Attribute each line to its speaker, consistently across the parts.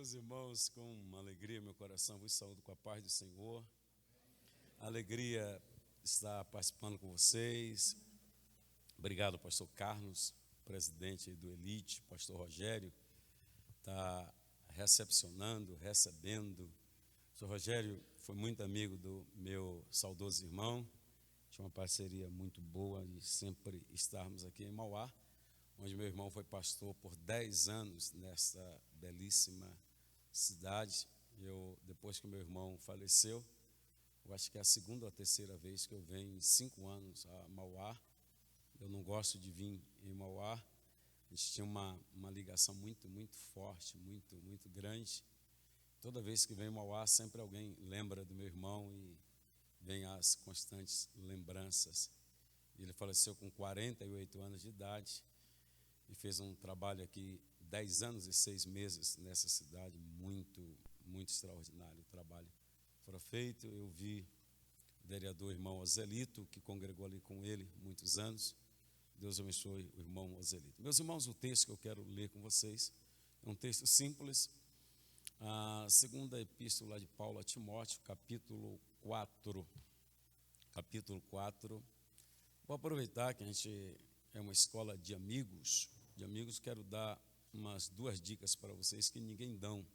Speaker 1: Meus irmãos, com uma alegria no meu coração, vos saúdo com a paz do Senhor. Alegria estar participando com vocês. Obrigado, pastor Carlos, presidente do Elite, pastor Rogério, está recebendo. O pastor Rogério foi muito amigo do meu saudoso irmão, tinha uma parceria muito boa de sempre estarmos aqui em Mauá, onde meu irmão foi pastor por 10 anos nessa belíssima cidade. Depois que meu irmão faleceu, eu acho que é a segunda ou a terceira vez que eu venho em 5 anos a Mauá. Eu não gosto de vir em Mauá. A gente tinha uma ligação muito forte, muito grande. Toda vez que vem em Mauá, sempre alguém lembra do meu irmão e vem as constantes lembranças. Ele faleceu com 48 anos de idade e fez um trabalho aqui 10 anos e 6 meses nessa cidade, muito extraordinário o trabalho foi feito. Eu vi o vereador irmão Ozelito, que congregou ali com ele muitos anos. Deus abençoe o irmão Ozelito. Meus irmãos, o texto que eu quero ler com vocês é um texto simples, a segunda epístola de Paulo a Timóteo, capítulo 4. Vou aproveitar que a gente é uma escola de amigos, quero dar umas 2 dicas para vocês que ninguém dão.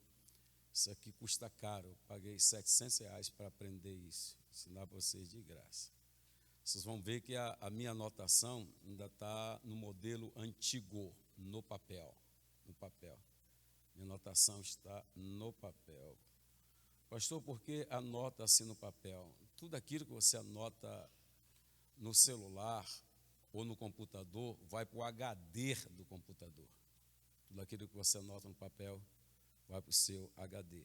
Speaker 1: Isso aqui custa caro, eu paguei R$700 para aprender isso, ensinar para vocês de graça. Vocês vão ver que a minha anotação ainda está no modelo antigo, no papel. Minha anotação está no papel. Pastor, por que anota assim no papel? Tudo aquilo que você anota no celular ou no computador vai para o HD do computador. Tudo aquilo que você anota no papel vai para o seu HD.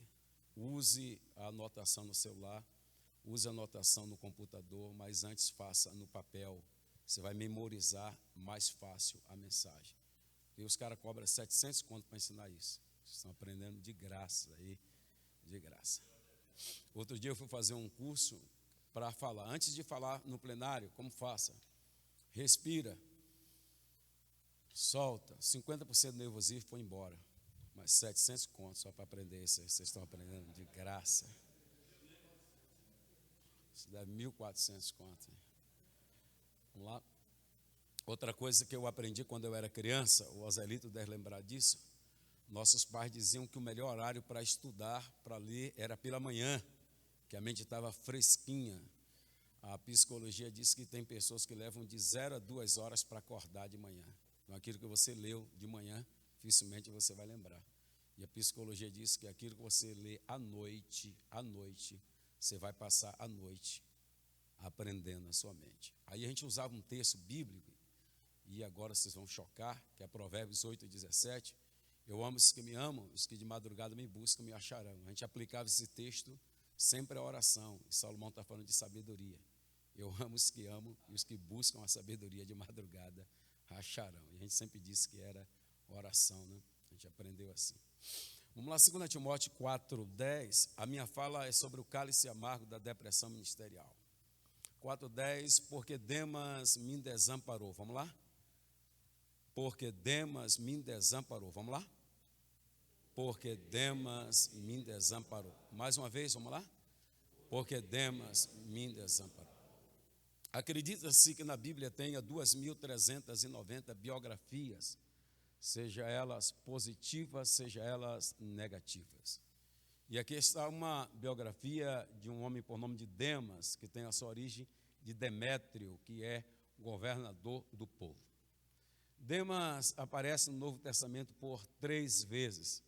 Speaker 1: Use a anotação no celular, use a anotação no computador, mas antes faça no papel. Você vai memorizar mais fácil a mensagem. E os caras cobram 700 conto para ensinar isso. Vocês estão aprendendo de graça aí, de graça. Outro dia eu fui fazer um curso para falar. Antes de falar no plenário, como faça? Respira, solta, 50% do nervosismo foi embora. Mas 700 contos só para aprender isso. Vocês estão aprendendo de graça. Isso dá 1.400 contos. Vamos lá. Outra coisa que eu aprendi quando eu era criança, o Ozelito deve lembrar disso. Nossos pais diziam que o melhor horário para estudar, para ler, era pela manhã, que a mente estava fresquinha. A psicologia diz que tem pessoas que levam de 0 a 2 horas para acordar de manhã. Então, aquilo que você leu de manhã, dificilmente você vai lembrar. E a psicologia diz que aquilo que você lê à noite, você vai passar a noite aprendendo na sua mente. Aí a gente usava um texto bíblico, e agora vocês vão chocar, que é Provérbios 8:17. Eu amo os que me amam, os que de madrugada me buscam me acharão. A gente aplicava esse texto sempre à oração, e Salomão está falando de sabedoria. Eu amo os que amam, e os que buscam a sabedoria de madrugada acharão. E a gente sempre disse que era oração, né? A gente aprendeu assim. Vamos lá, 2 Timóteo 4:10. A minha fala é sobre o cálice amargo da depressão ministerial. 4:10, porque Demas me desamparou. Vamos lá? Porque Demas me desamparou. Vamos lá? Porque Demas me desamparou. Mais uma vez, vamos lá? Porque Demas me desamparou. Acredita-se que na Bíblia tenha 2.390 biografias, seja elas positivas, seja elas negativas. E aqui está uma biografia de um homem por nome de Demas, que tem a sua origem de Demétrio, que é governador do povo. Demas aparece no Novo Testamento por 3 vezes.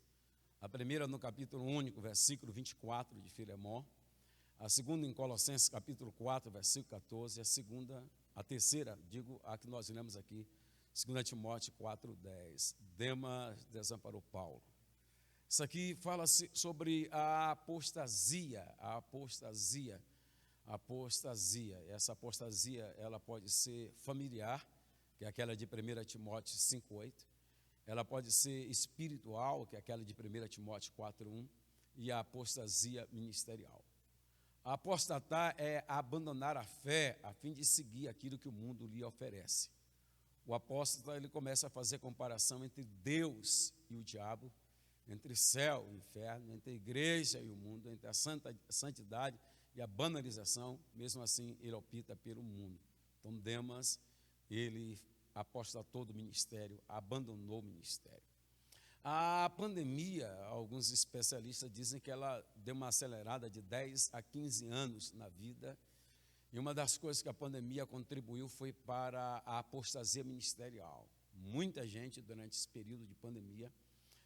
Speaker 1: A primeira no capítulo único, versículo 24 de Filemón. A segunda em Colossenses, capítulo 4, versículo 14. A terceira, a que nós lemos aqui, 2 Timóteo 4:10. Demas desamparou Paulo. Isso aqui fala-se sobre a apostasia. Essa apostasia, ela pode ser familiar, que é aquela de 1 Timóteo 5:8. Ela pode ser espiritual, que é aquela de 1 Timóteo 4:1. E a apostasia ministerial. A apostatar é abandonar a fé a fim de seguir aquilo que o mundo lhe oferece. O apóstata, ele começa a fazer comparação entre Deus e o diabo, entre céu e inferno, entre a igreja e o mundo, entre a santidade e a banalização. Mesmo assim, ele opta pelo mundo. Então, Demas, ele apostatou do ministério, abandonou o ministério. A pandemia, alguns especialistas dizem que ela deu uma acelerada de 10 a 15 anos na vida, e uma das coisas que a pandemia contribuiu foi para a apostasia ministerial. Muita gente, durante esse período de pandemia,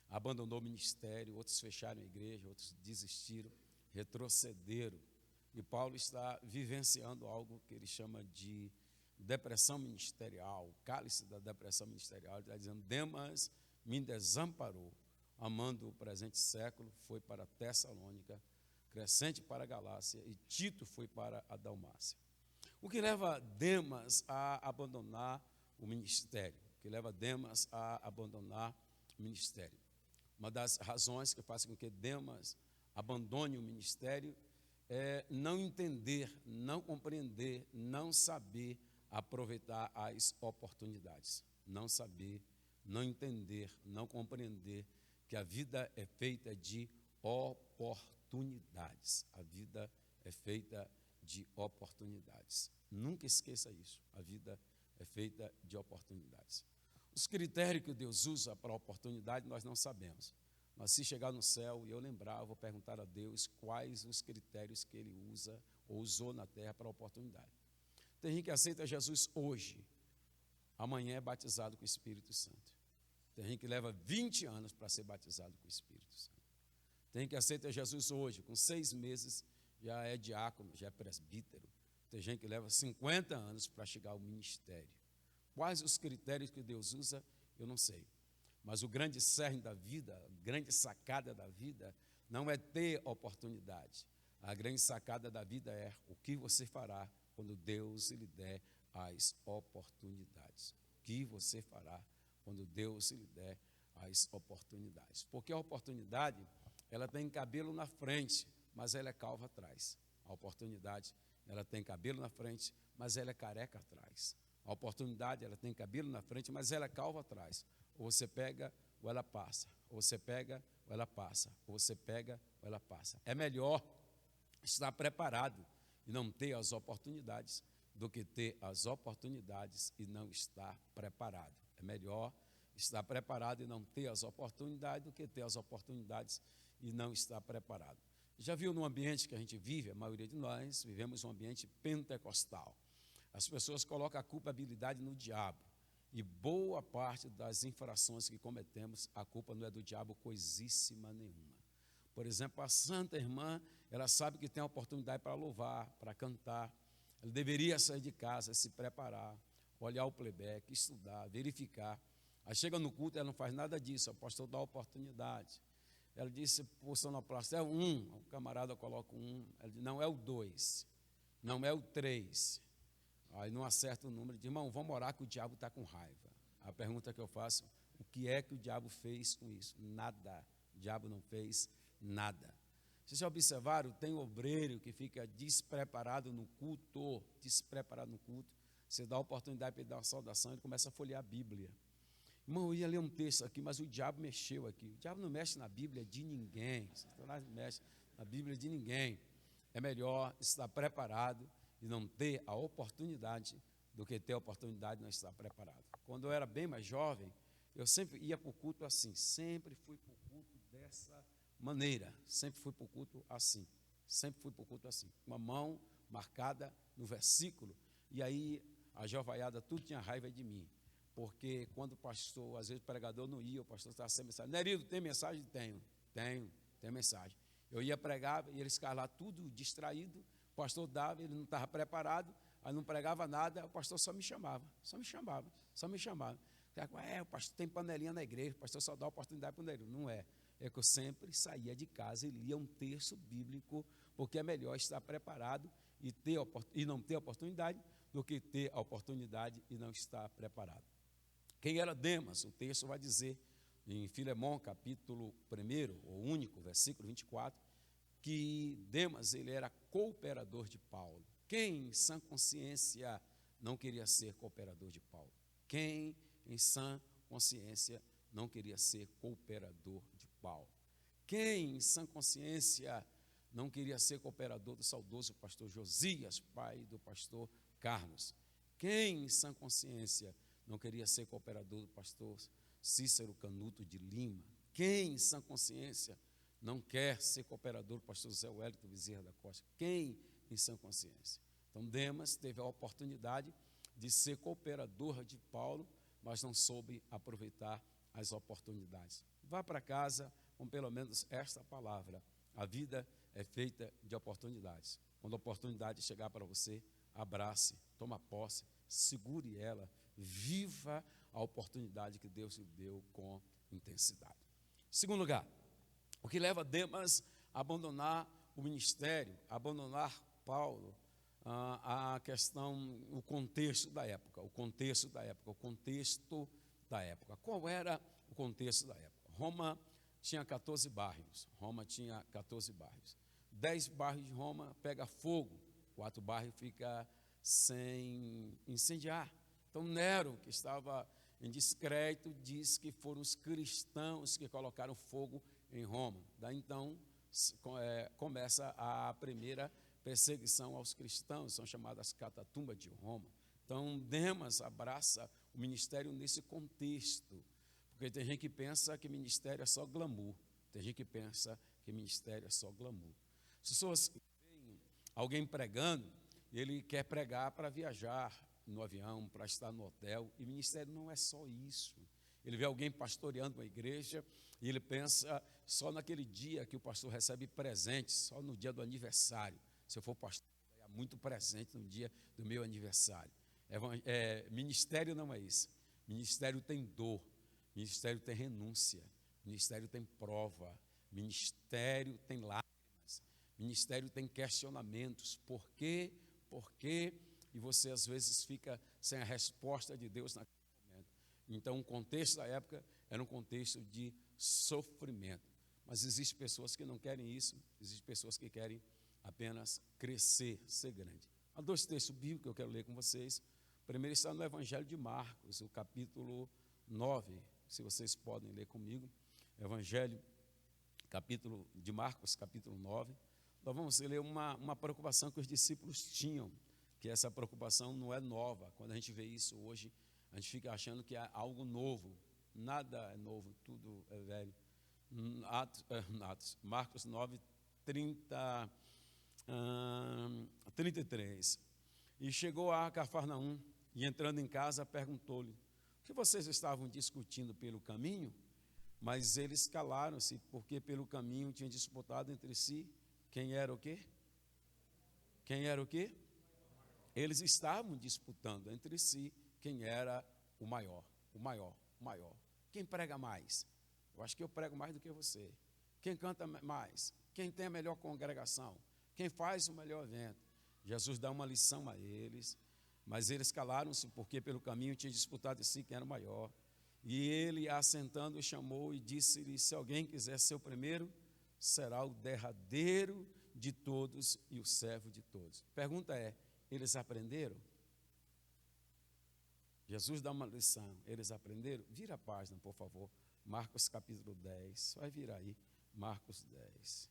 Speaker 1: abandonou o ministério, outros fecharam a igreja, outros desistiram, retrocederam. E Paulo está vivenciando algo que ele chama de depressão ministerial, o cálice da depressão ministerial. Ele está dizendo: Demas me desamparou, amando o presente século, foi para Tessalônica, Crescente para a Galácia, e Tito foi para a Dalmácia. O que leva Demas a abandonar o ministério? O que leva Demas a abandonar o ministério? Uma das razões que faz com que Demas abandone o ministério é não entender, não compreender, não saber aproveitar as oportunidades. Não saber, não entender, não compreender que a vida é feita de oportunidades. A vida é feita de oportunidades. Nunca esqueça isso. A vida é feita de oportunidades. Os critérios que Deus usa para a oportunidade nós não sabemos. Mas se chegar no céu e eu lembrar, eu vou perguntar a Deus quais os critérios que Ele usa ou usou na terra para a oportunidade. Tem gente que aceita Jesus hoje, amanhã é batizado com o Espírito Santo. Tem gente que leva 20 anos para ser batizado com o Espírito Santo. Tem gente que aceita Jesus hoje, com 6 meses já é diácono, já é presbítero. Tem gente que leva 50 anos para chegar ao ministério. Quais os critérios que Deus usa, eu não sei. Mas o grande cerne da vida, a grande sacada da vida, não é ter oportunidade. A grande sacada da vida é o que você fará quando Deus lhe der as oportunidades. O que você fará quando Deus lhe der as oportunidades. Porque a oportunidade, ela tem cabelo na frente, mas ela é calva atrás. A oportunidade, ela tem cabelo na frente, mas ela é careca atrás. A oportunidade, ela tem cabelo na frente, mas ela é calva atrás. Ou você pega, ou ela passa. Ou você pega, ou ela passa. Ou você pega, ou ela passa. É melhor estar preparado e não ter as oportunidades do que ter as oportunidades e não estar preparado. É melhor estar preparado e não ter as oportunidades do que ter as oportunidades e não estar preparado. Já viu no ambiente que a gente vive, a maioria de nós vivemos um ambiente pentecostal. As pessoas colocam a culpabilidade no diabo. E boa parte das infrações que cometemos, a culpa não é do diabo coisíssima nenhuma. Por exemplo, a santa irmã, ela sabe que tem a oportunidade para louvar, para cantar. Ela deveria sair de casa, se preparar, olhar o playback, estudar, verificar. Aí chega no culto, ela não faz nada disso, o pastor dá a oportunidade. Ela disse para o sonoplasta, é o 1, o camarada coloca o 1, ela diz, não é o 2, não é o 3. Aí não acerta o número, diz, irmão, vamos orar que o diabo está com raiva. A pergunta que eu faço, o que é que o diabo fez com isso? Nada, o diabo não fez nada. Vocês já observaram, tem obreiro que fica despreparado no culto, você dá a oportunidade para ele dar uma saudação, ele começa a folhear a Bíblia. Irmão, eu ia ler um texto aqui, mas o diabo mexeu aqui. O diabo não mexe na Bíblia de ninguém, Satanás não mexe na Bíblia de ninguém. É melhor estar preparado e não ter a oportunidade do que ter a oportunidade e não estar preparado. Quando eu era bem mais jovem, eu sempre ia para o culto assim, sempre fui para o culto dessa maneira, sempre fui para o culto assim, uma mão marcada no versículo, e aí a jovaiada tudo tinha raiva de mim, porque quando o pastor, às vezes o pregador não ia, o pastor estava sem mensagem, Nerido, tem mensagem? Tenho mensagem. Eu ia pregar e eles ficavam lá tudo distraído, o pastor dava, ele não estava preparado, aí não pregava nada, o pastor só me chamava. O pastor tem panelinha na igreja, o pastor só dá oportunidade para o Nerido. Não é. É que eu sempre saía de casa e lia um texto bíblico, porque é melhor estar preparado e não ter oportunidade do que ter a oportunidade e não estar preparado. Quem era Demas? O texto vai dizer em Filemão, capítulo 1, o único, versículo 24, que Demas ele era cooperador de Paulo. Quem em sã consciência não queria ser cooperador de Paulo? Quem em sã consciência não queria ser cooperador de Paulo? Quem, em sã consciência, não queria ser cooperador do saudoso pastor Josias, pai do pastor Carlos? Quem, em sã consciência, não queria ser cooperador do pastor Cícero Canuto de Lima? Quem, em sã consciência, não quer ser cooperador do pastor Zé Wellington Bezerra da Costa? Quem, em sã consciência? Então, Demas teve a oportunidade de ser cooperador de Paulo, mas não soube aproveitar as oportunidades. Vá para casa com pelo menos esta palavra: a vida é feita de oportunidades. Quando a oportunidade chegar para você, abrace, toma posse, segure ela, viva a oportunidade que Deus lhe deu com intensidade. Segundo lugar, o que leva Demas a abandonar o ministério, a abandonar Paulo, a questão, o contexto da época. Qual era o contexto da época? Roma tinha 14 bairros. 10 bairros de Roma pega fogo, 4 bairros fica sem incendiar. Então Nero, que estava em descrédito, diz que foram os cristãos que colocaram fogo em Roma. Daí então começa a primeira perseguição aos cristãos, são chamadas catatumbas de Roma. Então Demas abraça o ministério nesse contexto, porque tem gente que pensa que ministério é só glamour, As pessoas veem alguém pregando, ele quer pregar para viajar no avião, para estar no hotel, e ministério não é só isso. Ele vê alguém pastoreando uma igreja e ele pensa só naquele dia que o pastor recebe presentes, só no dia do aniversário. Se eu for pastor, vai ganhar muito presente no dia do meu aniversário. Ministério não é isso. Ministério tem dor, ministério tem renúncia, ministério tem prova, ministério tem lágrimas, ministério tem questionamentos. Por quê? E você às vezes fica sem a resposta de Deus naquele momento. Então o contexto da época era um contexto de sofrimento. Mas existem pessoas que não querem isso, existem pessoas que querem apenas crescer, ser grande. Há 2 textos bíblicos que eu quero ler com vocês. O primeiro está no Evangelho de Marcos, o capítulo 9, se vocês podem ler comigo. Evangelho de Marcos, capítulo 9. Nós vamos ler uma preocupação que os discípulos tinham, que essa preocupação não é nova. Quando a gente vê isso hoje, a gente fica achando que é algo novo. Nada é novo, tudo é velho. Marcos 9, 33. E chegou a Cafarnaum, e entrando em casa, perguntou-lhe: o que vocês estavam discutindo pelo caminho? Mas eles calaram-se, porque pelo caminho tinham disputado entre si quem era o quê? Eles estavam disputando entre si quem era o maior. Quem prega mais? Eu acho que eu prego mais do que você. Quem canta mais? Quem tem a melhor congregação? Quem faz o melhor evento? Jesus dá uma lição a eles, mas eles calaram-se porque pelo caminho tinha disputado de si quem era o maior. E ele, assentando, chamou e disse-lhe: se alguém quiser ser o primeiro, será o derradeiro de todos e o servo de todos. Pergunta é: eles aprenderam? Jesus dá uma lição, eles aprenderam? Vira a página, por favor. Marcos capítulo 10, vai virar aí, Marcos 10.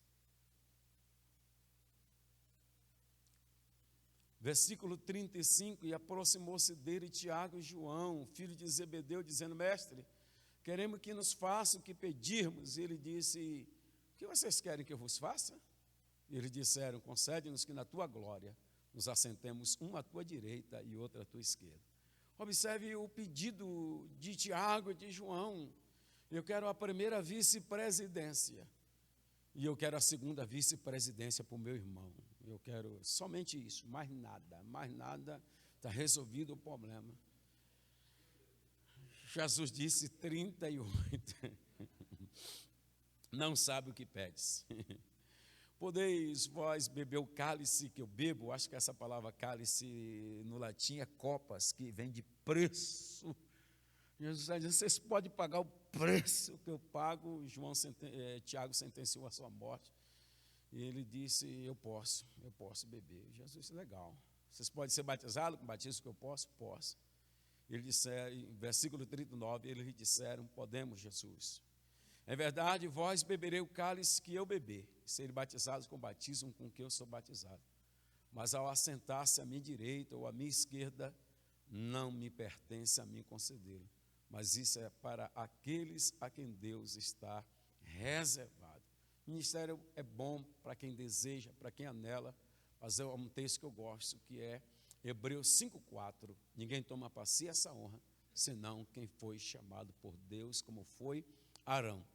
Speaker 1: Versículo 35, e aproximou-se dele Tiago e João, filho de Zebedeu, dizendo: mestre, queremos que nos faça o que pedirmos. E ele disse: o que vocês querem que eu vos faça? E eles disseram: concede-nos que na tua glória nos assentemos um à tua direita e outro à tua esquerda. Observe o pedido de Tiago e de João. Eu quero a primeira vice-presidência e eu quero a segunda vice-presidência para o meu irmão. Eu quero somente isso, mais nada, está resolvido o problema. Jesus disse 38, não sabe o que pedes. Podeis vós beber o cálice que eu bebo? Acho que essa palavra cálice no latim é copas, que vem de preço. Jesus está dizendo: vocês podem pagar o preço que eu pago. Tiago sentenciou a sua morte. E ele disse: eu posso beber. Jesus disse: legal. Vocês podem ser batizados com o batismo que eu posso? Posso. Ele disse, em versículo 39, eles disseram: podemos, Jesus. Em verdade, vós beberei o cálice que eu beber, serem batizados com o batismo com que eu sou batizado. Mas ao assentar-se à minha direita ou à minha esquerda, não me pertence a mim concedê-lo. Mas isso é para aqueles a quem Deus está reservado. O ministério é bom para quem deseja, para quem anela, mas é um texto que eu gosto, que é Hebreus 5,4. Ninguém toma para si essa honra, senão quem foi chamado por Deus, como foi Arão.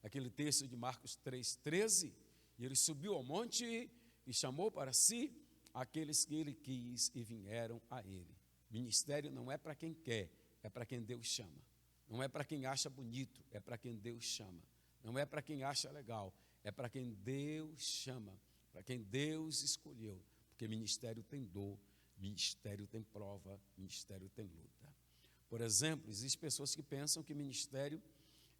Speaker 1: Aquele texto de Marcos 3,13, e ele subiu ao monte e chamou para si aqueles que ele quis e vieram a ele. Ministério não é para quem quer, é para quem Deus chama. Não é para quem acha bonito, é para quem Deus chama. Não é para quem acha legal, é para quem Deus chama, para quem Deus escolheu. Porque ministério tem dor, ministério tem prova, ministério tem luta. Por exemplo, existem pessoas que pensam que ministério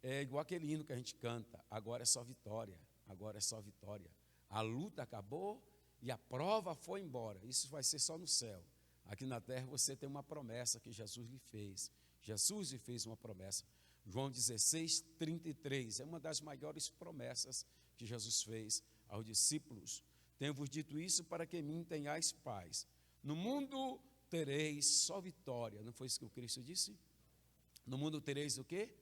Speaker 1: é igual aquele hino que a gente canta, agora é só vitória, agora é só vitória. A luta acabou e a prova foi embora. Isso vai ser só no céu. Aqui na terra você tem uma promessa que Jesus lhe fez. Jesus lhe fez uma promessa. João 16:33 é uma das maiores promessas que Jesus fez aos discípulos. Tenho-vos dito isso para que em mim tenhais paz. No mundo tereis só vitória. Não foi isso que o Cristo disse? No mundo tereis o quê?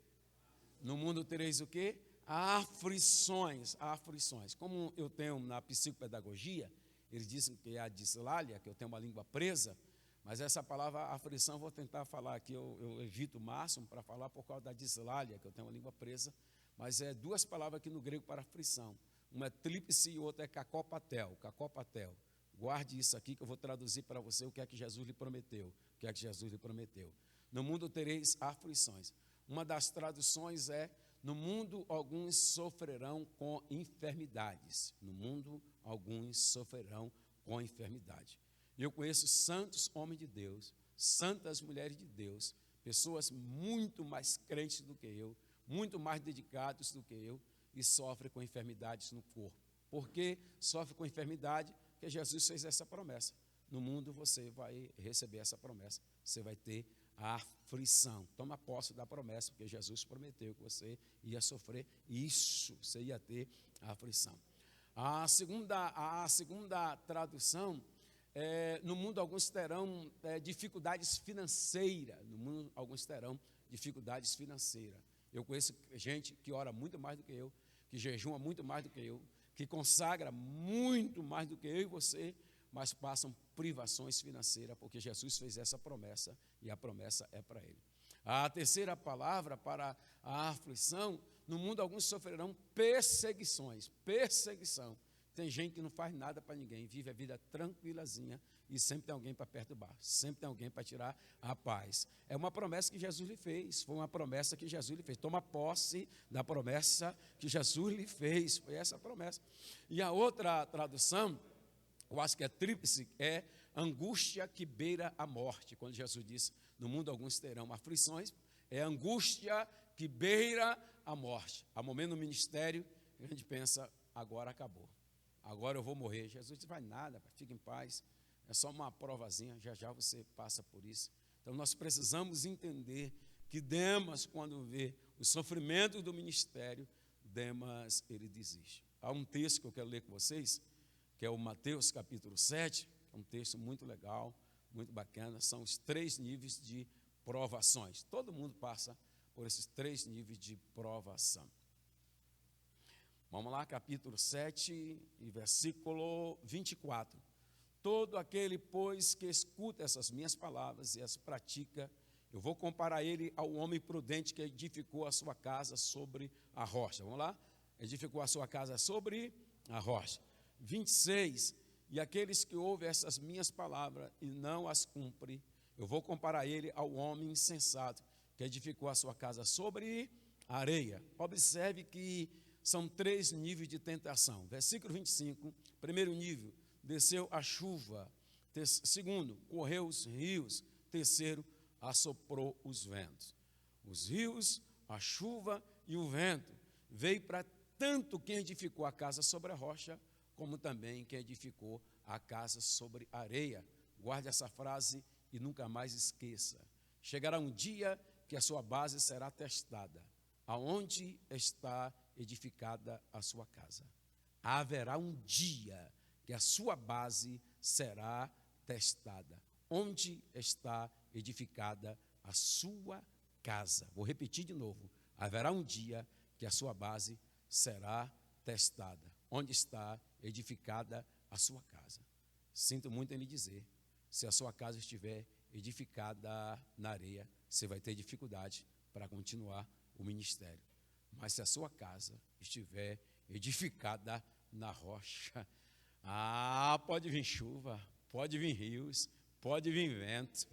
Speaker 1: No mundo tereis o quê? Aflições, aflições. Como eu tenho na psicopedagogia, eles dizem que é a dislália, que eu tenho uma língua presa, mas essa palavra aflição eu vou tentar falar aqui, eu evito o máximo para falar por causa da dislália, que eu tenho uma língua presa, mas é duas palavras aqui no grego para aflição. Uma é tríplice e outra é cacopatel, cacopatel. Guarde isso aqui que eu vou traduzir para você o que é que Jesus lhe prometeu. O que é que Jesus lhe prometeu. No mundo tereis aflições. Uma das traduções é: no mundo alguns sofrerão com enfermidades. No mundo alguns sofrerão com enfermidade. Eu conheço santos homens de Deus, santas mulheres de Deus, pessoas muito mais crentes do que eu, muito mais dedicados do que eu, e sofrem com enfermidades no corpo. Por que sofre com enfermidade? Porque Jesus fez essa promessa. No mundo você vai receber essa promessa, você vai ter a aflição. Toma posse da promessa, porque Jesus prometeu que você ia sofrer isso, você ia ter a aflição. A segunda tradução é: no mundo alguns terão dificuldades financeiras. No mundo alguns terão dificuldades financeiras. Eu conheço gente que ora muito mais do que eu, que jejuma muito mais do que eu, que consagra muito mais do que eu e você, mas passam privações financeiras, porque Jesus fez essa promessa e a promessa é para ele. A terceira palavra para a aflição: no mundo alguns sofrerão perseguições. Perseguição. Tem gente que não faz nada para ninguém, vive a vida tranquilazinha e sempre tem alguém para perturbar, sempre tem alguém para tirar a paz. É uma promessa que Jesus lhe fez, foi uma promessa que Jesus lhe fez. Toma posse da promessa que Jesus lhe fez, foi essa a promessa. E a outra tradução, eu acho que é tríplice, é angústia que beira a morte. Quando Jesus disse: no mundo alguns terão aflições, é angústia que beira a morte. Há momento no ministério a gente pensa: agora acabou, agora eu vou morrer. Jesus disse: vai nada, fique em paz, é só uma provazinha, já já você passa por isso. Então nós precisamos entender que Demas, quando vê o sofrimento do ministério, Demas, ele desiste. Há um texto que eu quero ler com vocês, que é o Mateus capítulo 7, é um texto muito legal, muito bacana. São os 3 níveis de provações. Todo mundo passa por esses 3 níveis de provação. Vamos lá, capítulo 7, e versículo 24. Todo aquele, pois, que escuta essas minhas palavras e as pratica, eu vou comparar ele ao homem prudente que edificou a sua casa sobre a rocha. Vamos lá? Edificou a sua casa sobre a rocha. 26. E aqueles que ouvem essas minhas palavras e não as cumprem, eu vou comparar ele ao homem insensato que edificou a sua casa sobre a areia. Observe que são 3 níveis de tentação. Versículo 25, primeiro nível: desceu a chuva. Segundo, correu os rios. Terceiro, assoprou os ventos. Os rios, a chuva e o vento veio para tanto quem edificou a casa sobre a rocha, como também quem edificou a casa sobre a areia. Guarde essa frase e nunca mais esqueça. Chegará um dia que a sua base será testada. Aonde está edificada a sua casa. Haverá um dia que a sua base será testada. Onde está edificada a sua casa? Vou repetir de novo. Haverá um dia que a sua base será testada. Onde está edificada a sua casa? Sinto muito em lhe dizer, se a sua casa estiver edificada na areia, você vai ter dificuldade para continuar o ministério. Mas se a sua casa estiver edificada na rocha, pode vir chuva, pode vir rios, pode vir vento,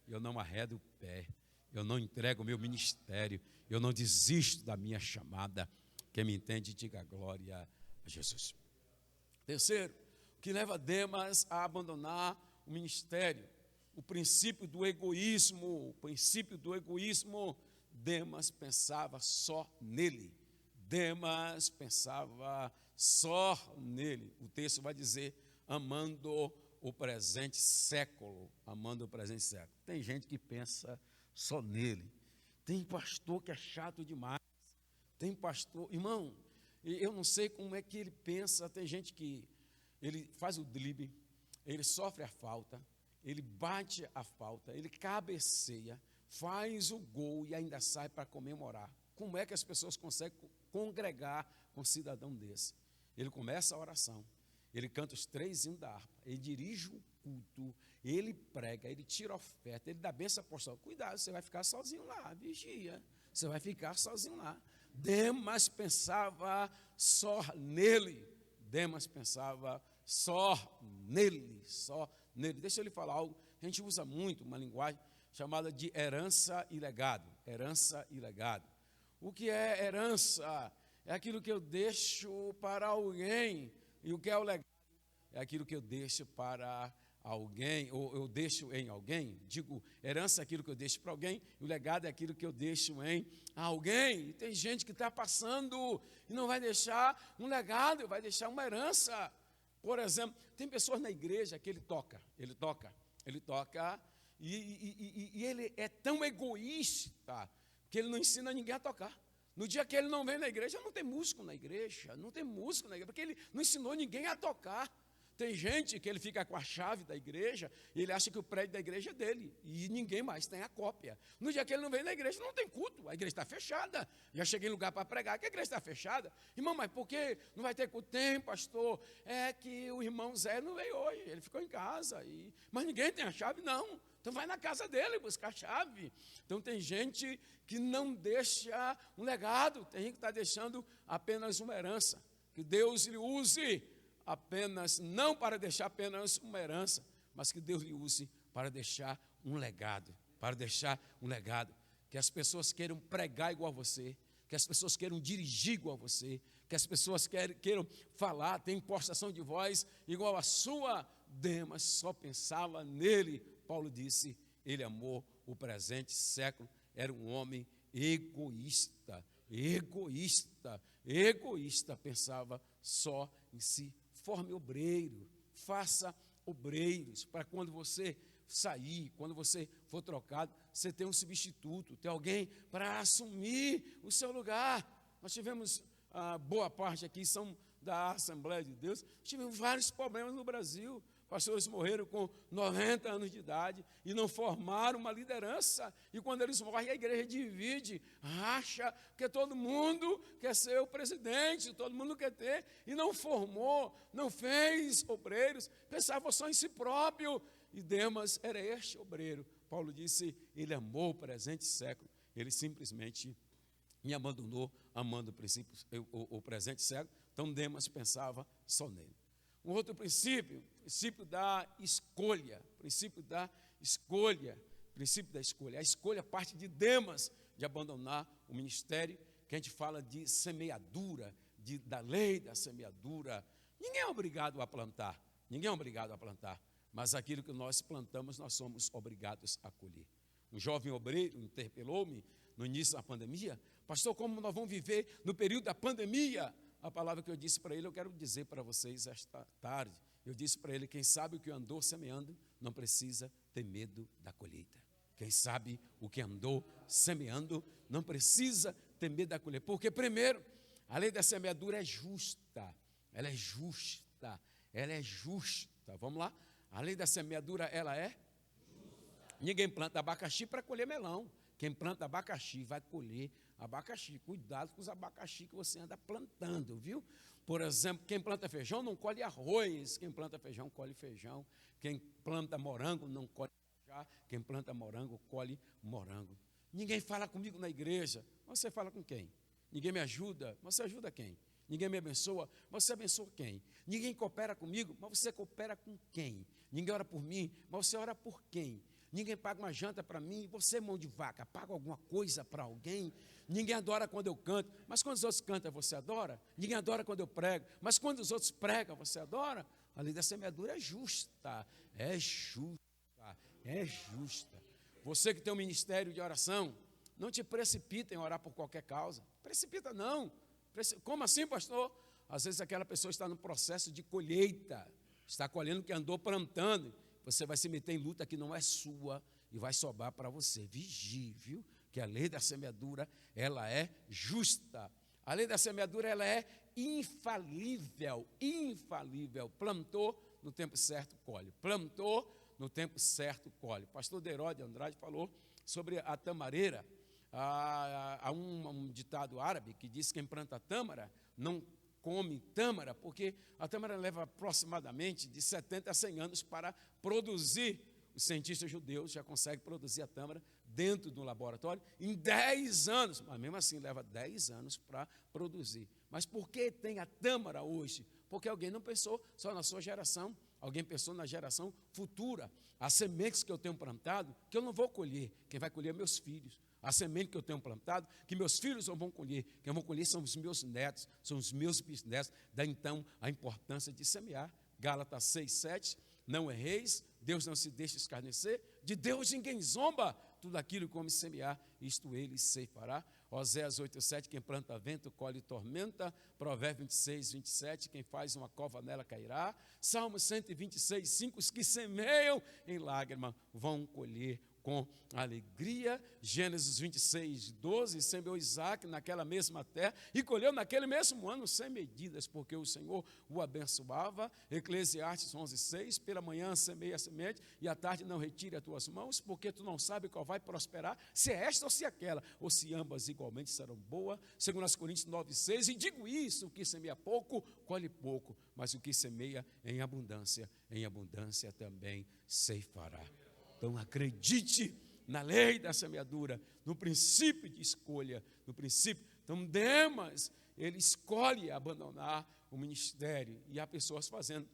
Speaker 1: eu não arredo o pé, eu não entrego o meu ministério, eu não desisto da minha chamada. Quem me entende, diga glória a Jesus. Terceiro, o que leva Demas a abandonar o ministério? O princípio do egoísmo. Demas pensava só nele. Demas pensava só nele. O texto vai dizer, amando o presente século. Tem gente que pensa só nele. Tem pastor que é chato demais. Tem pastor, irmão, eu não sei como é que ele pensa. Tem gente que ele faz o drible, ele sofre a falta, ele bate a falta, ele cabeceia, faz o gol e ainda sai para comemorar. Como é que as pessoas conseguem congregar com um cidadão desse? Ele começa a oração, ele canta os 3 hinos da harpa, ele dirige o culto, ele prega, ele tira a oferta, ele dá bênção apostólica. Cuidado, você vai ficar sozinho lá, vigia, você vai ficar sozinho lá. Demas pensava só nele. Deixa eu lhe falar algo. A gente usa muito uma linguagem chamada de herança e legado. O que é herança? É aquilo que eu deixo para alguém. E o que é o legado? É aquilo que eu deixo para alguém, ou eu deixo em alguém. Digo, herança é aquilo que eu deixo para alguém, e o legado é aquilo que eu deixo em alguém. E tem gente que está passando e não vai deixar um legado, vai deixar uma herança. Por exemplo, tem pessoas na igreja que ele toca, e ele é tão egoísta que ele não ensina ninguém a tocar. No dia que ele não vem na igreja, não tem músico na igreja, porque ele não ensinou ninguém a tocar. Tem gente que ele fica com a chave da igreja e ele acha que o prédio da igreja é dele e ninguém mais tem a cópia. No dia que ele não vem na igreja, não tem culto, a igreja está fechada. Já cheguei em lugar para pregar, que a igreja está fechada. Irmão, mas por que não vai ter culto? Tem, pastor, é que o irmão Zé não veio hoje, ele ficou em casa. Mas ninguém tem a chave, não. Então vai na casa dele buscar a chave. Então tem gente que não deixa um legado, tem gente que está deixando apenas uma herança. Que Deus lhe use apenas, não para deixar apenas uma herança, mas que Deus lhe use para deixar um legado, que as pessoas queiram pregar igual a você, que as pessoas queiram dirigir igual a você, que as pessoas queiram falar, ter impostação de voz igual a sua. Demas só pensava nele. Paulo disse, ele amou o presente século, era um homem egoísta, pensava só em si. Forme obreiro, faça obreiros, para quando você sair, quando você for trocado, você ter um substituto, ter alguém para assumir o seu lugar. Nós tivemos, boa parte aqui são da Assembleia de Deus, tivemos vários problemas no Brasil. Pastores morreram com 90 anos de idade e não formaram uma liderança. E quando eles morrem, a igreja divide, racha, porque todo mundo quer ser o presidente, todo mundo quer ter, e não formou, não fez obreiros, pensava só em si próprio. E Demas era este obreiro. Paulo disse, ele amou o presente século, ele simplesmente me abandonou, amando o presente século. Então Demas pensava só nele. Um outro princípio da escolha, A escolha parte de Demas de abandonar o ministério, que a gente fala de semeadura, da lei da semeadura. Ninguém é obrigado a plantar, mas aquilo que nós plantamos, nós somos obrigados a colher. Um jovem obreiro interpelou-me no início da pandemia, pastor, como nós vamos viver no período da pandemia? A palavra que eu disse para ele, eu quero dizer para vocês esta tarde. Eu disse para ele, quem sabe o que andou semeando, não precisa ter medo da colheita. Quem sabe o que andou semeando, não precisa ter medo da colheita. Porque primeiro, A lei da semeadura é justa. Ela é justa. Ela é justa. Vamos lá? A lei da semeadura, ela é justa. Ninguém planta abacaxi para colher melão. Quem planta abacaxi vai colher abacaxi. Cuidado com os abacaxi que você anda plantando, viu? Por exemplo, quem planta feijão não colhe arroz. Quem planta feijão, colhe feijão. Quem planta morango não colhe já. Quem planta morango, colhe morango. Ninguém fala comigo na igreja. Você fala com quem? Ninguém me ajuda. Você ajuda quem? Ninguém me abençoa. Você abençoa quem? Ninguém coopera comigo. Mas você coopera com quem? Ninguém ora por mim. Mas você ora por quem? Ninguém paga uma janta para mim. Você, mão de vaca, paga alguma coisa para alguém? Ninguém adora quando eu canto. Mas quando os outros cantam, você adora? Ninguém adora quando eu prego. Mas quando os outros pregam, você adora? A lei da semeadura é justa. É justa. É justa. Você que tem um ministério de oração, não te precipita em orar por qualquer causa. Precipita não. Como assim, pastor? Às vezes aquela pessoa está no processo de colheita. Está colhendo o que andou plantando. Você vai se meter em luta que não é sua e vai sobrar para você. Vigie, viu? Que a lei da semeadura, ela é justa. A lei da semeadura, ela é infalível. Infalível. Plantou, no tempo certo, colhe. Plantou, no tempo certo, colhe. O pastor Deiró de Andrade falou sobre a tamareira. Há um ditado árabe que diz que quem planta tâmara não come tâmara, porque a tâmara leva aproximadamente de 70 a 100 anos para produzir. Os cientistas judeus já conseguem produzir a tâmara dentro do laboratório em 10 anos, mas mesmo assim leva 10 anos para produzir. Mas por que tem a tâmara hoje? Porque alguém não pensou só na sua geração, alguém pensou na geração futura. As sementes que eu tenho plantado, que eu não vou colher, quem vai colher é meus filhos. A semente que eu tenho plantado, que meus filhos não vão colher, quem vão colher são os meus netos, são os meus bisnetos. Daí então a importância de semear. Gálatas 6:7, não erreis, Deus não se deixa escarnecer, de Deus ninguém zomba, tudo aquilo como semear, isto ele ceifará. Oséias 8:7, quem planta vento, colhe tormenta. Provérbios 26:27, quem faz uma cova nela cairá. Salmo 126:5, os que semeiam em lágrima vão colher com alegria. Gênesis 26:12, semeou Isaac naquela mesma terra e colheu naquele mesmo ano sem medidas, porque o Senhor o abençoava. Eclesiastes 11:6, pela manhã semeia a semente e à tarde não retire as tuas mãos, porque tu não sabe qual vai prosperar, se é esta ou se é aquela, ou se ambas igualmente serão boas. 2 Coríntios 9:6, e digo isso, o que semeia pouco, colhe pouco, mas o que semeia em abundância também ceifará. Então acredite na lei da semeadura, no princípio de escolha, no princípio. Então Demas, ele escolhe abandonar o ministério e há pessoas fazendo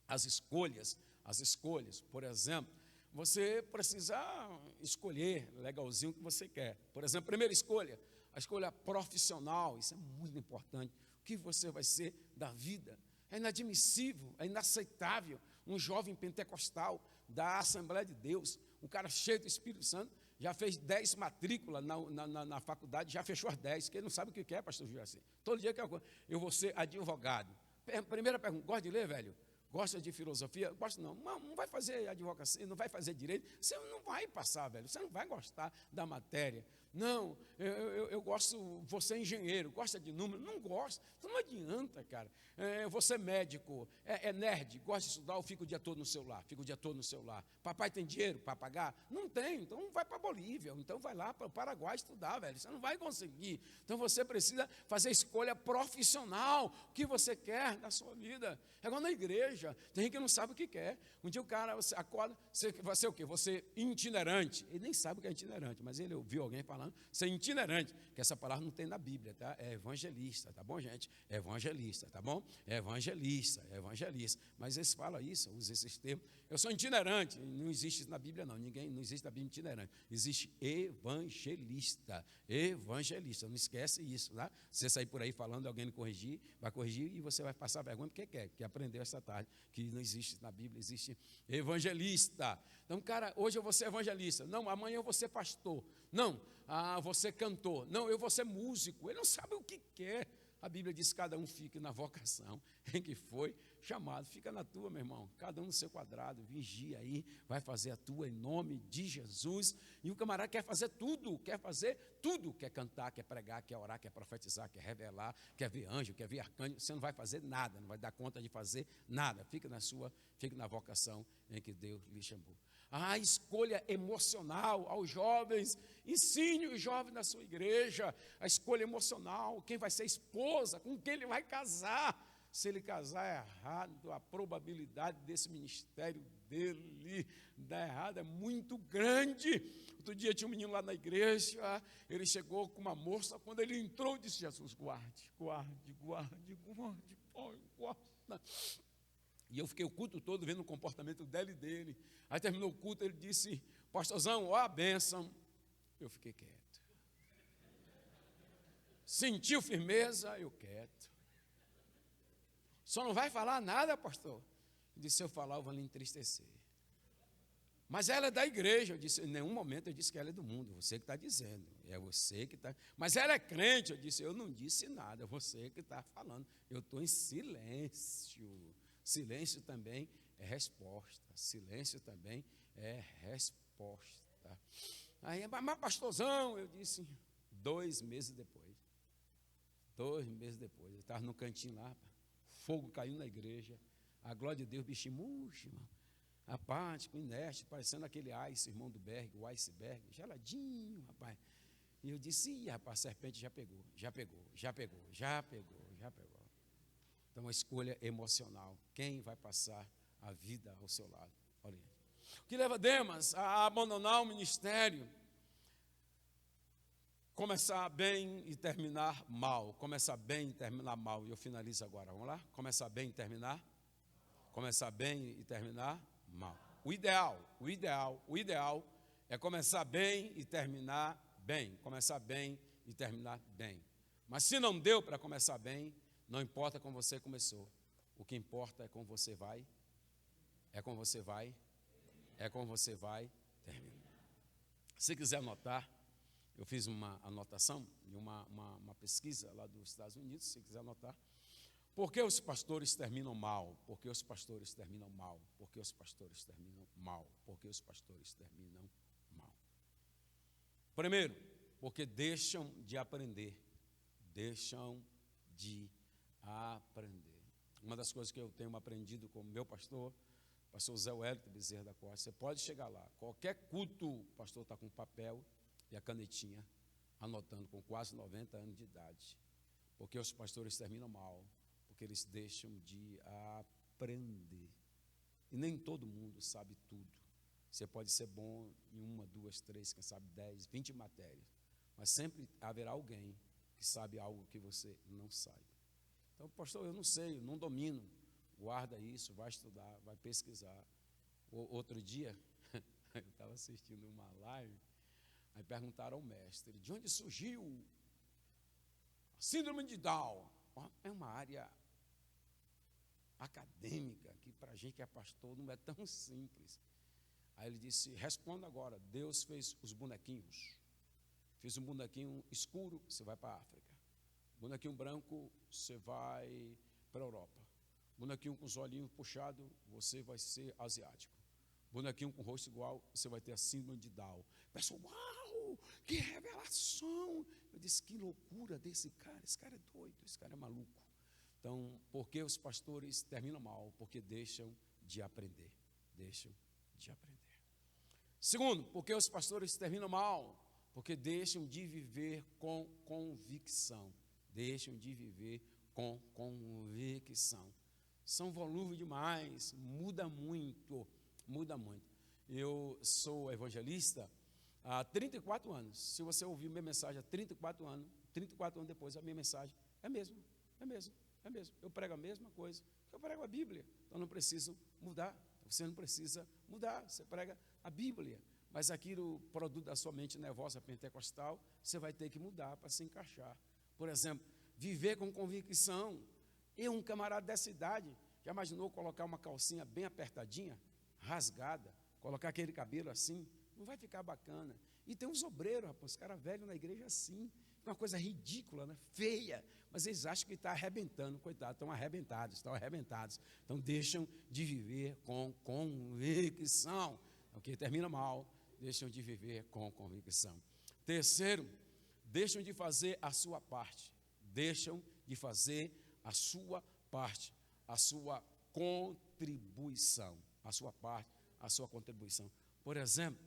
Speaker 1: as escolhas. Por exemplo, você precisa escolher legalzinho o que você quer. Por exemplo, primeira escolha, a escolha profissional, isso é muito importante. O que você vai ser da vida? É inadmissível, é inaceitável um jovem pentecostal da Assembleia de Deus, um cara cheio do Espírito Santo, já fez 10 matrículas na faculdade, já fechou as 10, que ele não sabe o que é, pastor Juraci. Todo dia que eu vou ser advogado. Primeira pergunta, gosta de ler, velho? Gosta de filosofia? Gosta não. Não vai fazer advocacia, não vai fazer direito, você não vai passar, velho, você não vai gostar da matéria. Não, eu gosto, você é engenheiro, gosta de número? Não gosta, então não adianta, cara. Você é médico, é nerd, gosta de estudar, eu fico o dia todo no celular, Papai tem dinheiro para pagar? Não tem, então vai para a Bolívia, então vai lá para o Paraguai estudar, velho, você não vai conseguir. Então você precisa fazer escolha profissional, o que você quer na sua vida. É igual na igreja, tem gente que não sabe o que quer. Um dia o cara, você acorda, você vai ser o quê? Você itinerante. Ele nem sabe o que é itinerante, mas ele ouviu alguém falando, ser itinerante, que essa palavra não tem na Bíblia, tá? É evangelista, tá bom, gente? É evangelista, tá bom? É evangelista. Mas eles falam isso, usam esses termos. Eu sou itinerante, não existe isso na Bíblia, não. Não existe na Bíblia itinerante. Existe evangelista, não esquece isso, tá? Você sair por aí falando, alguém corrigir, vai corrigir e você vai passar vergonha porque quer, que aprendeu essa tarde, que não existe na Bíblia, existe evangelista. Então, cara, hoje eu vou ser evangelista. Não, amanhã eu vou ser pastor. Não, você cantor. Não, eu vou ser músico. Ele não sabe o que quer. A Bíblia diz que cada um fique na vocação em que foi chamado. Fica na tua, meu irmão. Cada um no seu quadrado. Vigia aí. Vai fazer a tua em nome de Jesus. E o camarada quer fazer tudo. tudo, quer cantar, quer pregar, quer orar, quer profetizar, quer revelar, quer ver anjo, quer ver arcanjo, você não vai fazer nada, não vai dar conta de fazer nada. Fica na vocação em que Deus lhe chamou. A escolha emocional aos jovens, ensine os jovens na sua igreja, a escolha emocional, quem vai ser esposa, com quem ele vai casar. Se ele casar errado, a probabilidade desse ministério dele dar errado é muito grande. Outro dia tinha um menino lá na igreja, ele chegou com uma moça, quando ele entrou, disse: Jesus, guarde, Pai, guarda. E eu fiquei o culto todo vendo o comportamento dela e dele. Aí terminou o culto, ele disse: pastorzão, ó a bênção. Eu fiquei quieto. Sentiu firmeza, eu quieto. Só não vai falar nada, pastor? Ele disse: se eu falar, eu vou lhe entristecer. Mas ela é da igreja. Eu disse: em nenhum momento eu disse que ela é do mundo. Você que está dizendo. É você que está. Mas ela é crente. Eu disse: eu não disse nada. Você que está falando. Eu estou em silêncio. Silêncio também é resposta. Silêncio também é resposta. Aí, mas pastorzão, eu disse, 2 meses depois. 2 meses depois. Eu estava no cantinho lá, fogo caiu na igreja. A glória de Deus, bichinho murcho, irmão. Apático, inerte, parecendo aquele ice, irmão do Berg, o iceberg, geladinho, rapaz. E eu disse: ih, rapaz, a serpente já pegou. Então, a escolha emocional. Quem vai passar a vida ao seu lado? Olha aí. O que leva Demas a abandonar o ministério? Começar bem e terminar mal. Começar bem e terminar mal. E eu finalizo agora. Vamos lá? Começar bem e terminar? Começar bem e terminar mal. O ideal é começar bem e terminar bem. Começar bem e terminar bem. Mas se não deu para começar bem, não importa como você começou. O que importa é como você vai. É como você vai terminar. Se quiser anotar, eu fiz uma anotação de uma pesquisa lá dos Estados Unidos, se quiser anotar. Por que os pastores terminam mal? Por que os pastores terminam mal? Por que os pastores terminam mal? Por que os pastores terminam mal? Primeiro, porque deixam de aprender. Uma das coisas que eu tenho aprendido com o meu pastor Zé Wellington Bezerra da Costa, você pode chegar lá, qualquer culto, o pastor está com papel e a canetinha, anotando com quase 90 anos de idade. Porque os pastores terminam mal, porque eles deixam de aprender. E nem todo mundo sabe tudo. Você pode ser bom em 1, 2, 3, quem sabe 10, 20 matérias, mas sempre haverá alguém que sabe algo que você não sabe. Então, pastor, eu não sei, eu não domino. Guarda isso, vai estudar, vai pesquisar. Outro dia, eu estava assistindo uma live, aí perguntaram ao mestre: de onde surgiu a síndrome de Down? É uma área acadêmica que para a gente que é pastor não é tão simples. Aí ele disse: responda agora. Deus fez os bonequinhos. Fez um bonequinho escuro, você vai para a África. Bonequinho branco, você vai para a Europa. Bonequinho com os olhinhos puxados, você vai ser asiático. Bonequinho com o rosto igual, você vai ter a síndrome de Down. Pessoal, uau, que revelação! Eu disse: que loucura desse cara, esse cara é doido, esse cara é maluco. Então, por que os pastores terminam mal? Porque deixam de aprender. Segundo, por que os pastores terminam mal? Porque deixam de viver com convicção. São volúveis demais, muda muito. Eu sou evangelista há 34 anos. Se você ouvir minha mensagem há 34 anos depois, a minha mensagem é a mesma. Eu prego a mesma coisa, eu prego a Bíblia. Então não preciso mudar. Você não precisa mudar, você prega a Bíblia. Mas aquilo, produto da sua mente nervosa pentecostal, você vai ter que mudar para se encaixar. Por exemplo, viver com convicção. Um camarada dessa idade, já imaginou colocar uma calcinha bem apertadinha, rasgada, colocar aquele cabelo assim? Não vai ficar bacana. E tem uns obreiros, rapaz, os caras velhos na igreja assim, uma coisa ridícula, né? Feia, mas eles acham que está arrebentando, coitado, estão arrebentados. Então deixam de viver com convicção. Ok, termina mal, deixam de viver com convicção. Terceiro, deixam de fazer a sua parte, deixam de fazer a sua parte, a sua contribuição, a sua parte, a sua contribuição. Por exemplo,